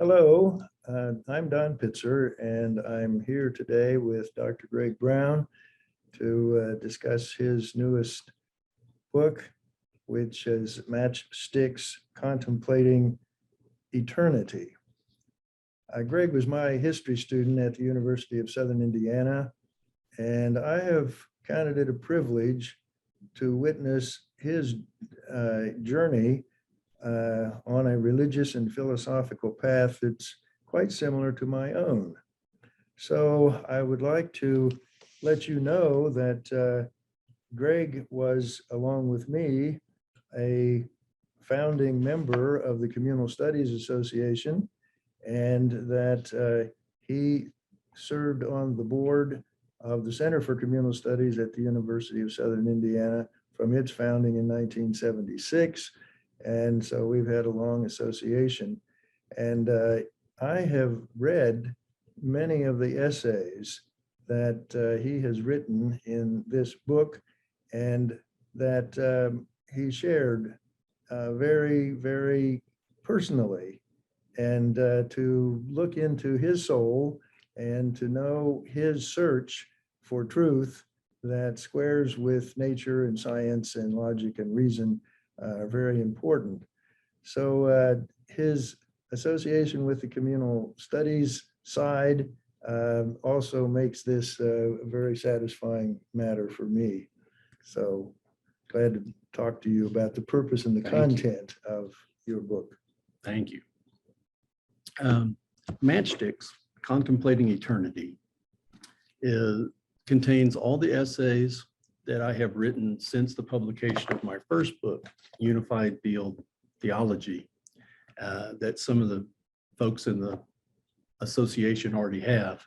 Hello, I'm Don Pitzer, and I'm here today with Dr. Greg Brown to discuss his newest book, which is Matchsticks Contemplating Eternity. Greg was my history student at the University of Southern Indiana, and I have counted it a privilege to witness his journey on a religious and philosophical path that's quite similar to my own. So I would like to let you know that Greg was, along with me, a founding member of the Communal Studies Association, and that he served on the board of the Center for Communal Studies at the University of Southern Indiana from its founding in 1976. And so we've had a long association. And I have read many of the essays that he has written in this book and that he shared very, very personally. And to look into his soul and to know his search for truth that squares with nature and science and logic and reason are very important. So his association with the communal studies side also makes this a very satisfying matter for me. So glad to talk to you about the purpose and the content of your book. Thank you. Matchsticks Contemplating Eternity contains all the essays that I have written since the publication of my first book, Unified Field Theology, that some of the folks in the association already have.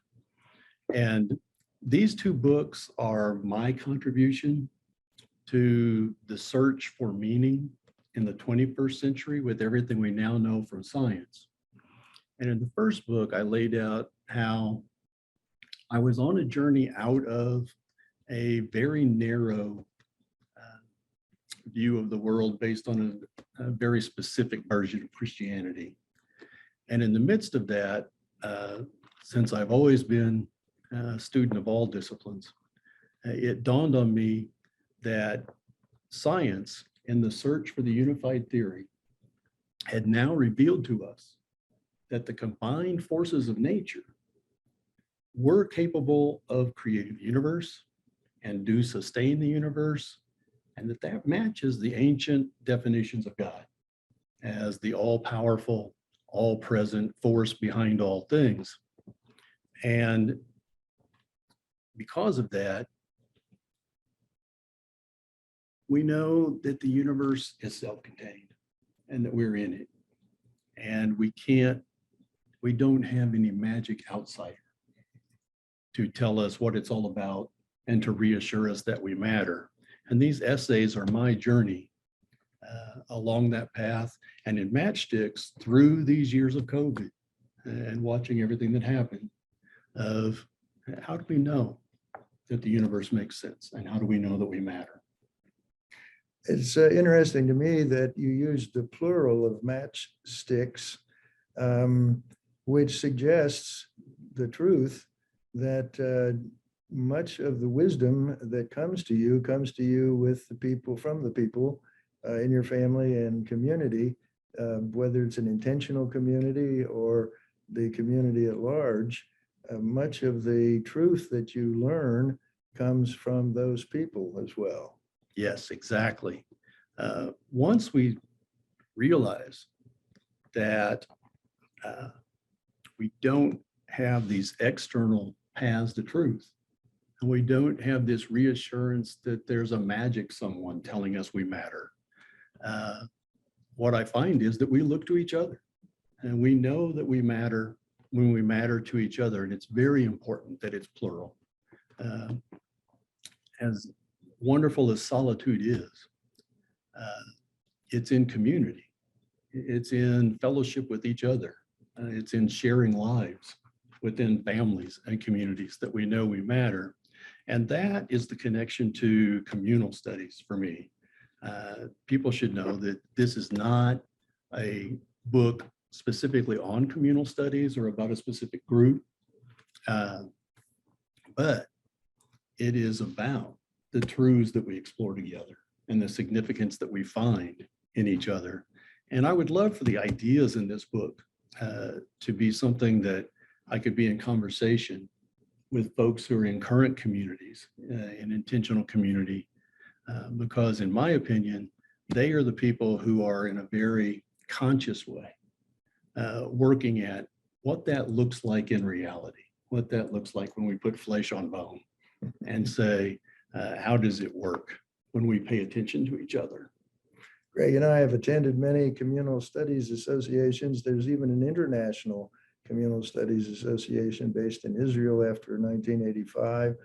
And these two books are my contribution to the search for meaning in the 21st century with everything we now know from science. And in the first book, I laid out how I was on a journey out of a very narrow view of the world based on a very specific version of Christianity. And in the midst of that, since I've always been a student of all disciplines, it dawned on me that science in the search for the unified theory had now revealed to us that the combined forces of nature were capable of creating the universe and do sustain the universe, and that matches the ancient definitions of God as the all-powerful, all-present force behind all things. And because of that, we know that the universe is self-contained and that we're in it. And we don't have any magic outsider to tell us what it's all about and to reassure us that we matter. And these essays are my journey along that path. And in Matchsticks, through these years of COVID and watching everything that happened, of how do we know that the universe makes sense? And how do we know that we matter? It's interesting to me that you used the plural of matchsticks, which suggests the truth that much of the wisdom that comes to you with the people, from the people in your family and community, whether it's an intentional community or the community at large. Much of the truth that you learn comes from those people as well. Yes, exactly. Once we realize that we don't have these external paths to truth, and we don't have this reassurance that there's a magic someone telling us we matter, what I find is that we look to each other, and we know that we matter when we matter to each other, and it's very important that it's plural. As wonderful as solitude is, it's in community. It's in fellowship with each other. It's in sharing lives within families and communities that we know we matter. And that is the connection to communal studies for me. People should know that this is not a book specifically on communal studies or about a specific group, but it is about the truths that we explore together and the significance that we find in each other. And I would love for the ideas in this book to be something that I could be in conversation with folks who are in current communities, in intentional community, because in my opinion, they are the people who are in a very conscious way working at what that looks like in reality, what that looks like when we put flesh on bone and say, how does it work when we pay attention to each other? Greg and I have attended many communal studies associations. There's even an international communal studies association based in Israel after 1985.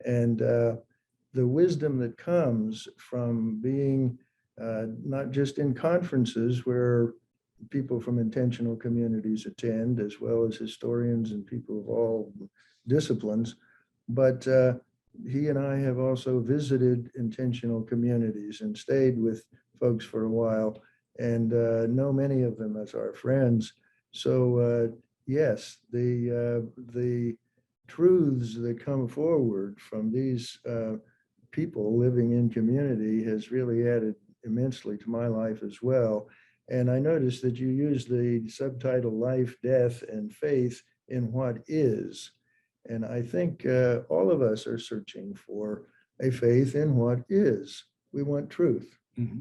And the wisdom that comes from being not just in conferences where people from intentional communities attend, as well as historians and people of all disciplines, but he and I have also visited intentional communities and stayed with folks for a while and know many of them as our friends. So yes, the truths that come forward from these people living in community has really added immensely to my life as well. And I noticed that you use the subtitle Life, Death, and Faith in What Is. And I think all of us are searching for a faith in what is. We want truth. Mm-hmm.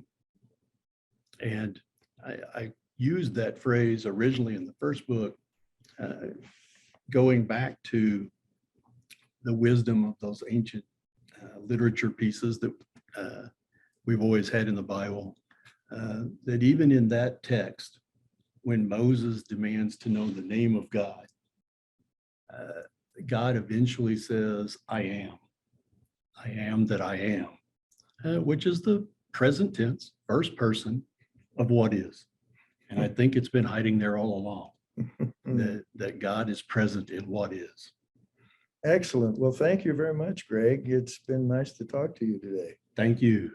And I used that phrase originally in the first book, going back to the wisdom of those ancient literature pieces that we've always had in the Bible, that even in that text, when Moses demands to know the name of God, God eventually says, I am that I am, which is the present tense, first person of what is. And I think it's been hiding there all along, that God is present in what is. Excellent. Well, thank you very much, Greg. It's been nice to talk to you today. Thank you.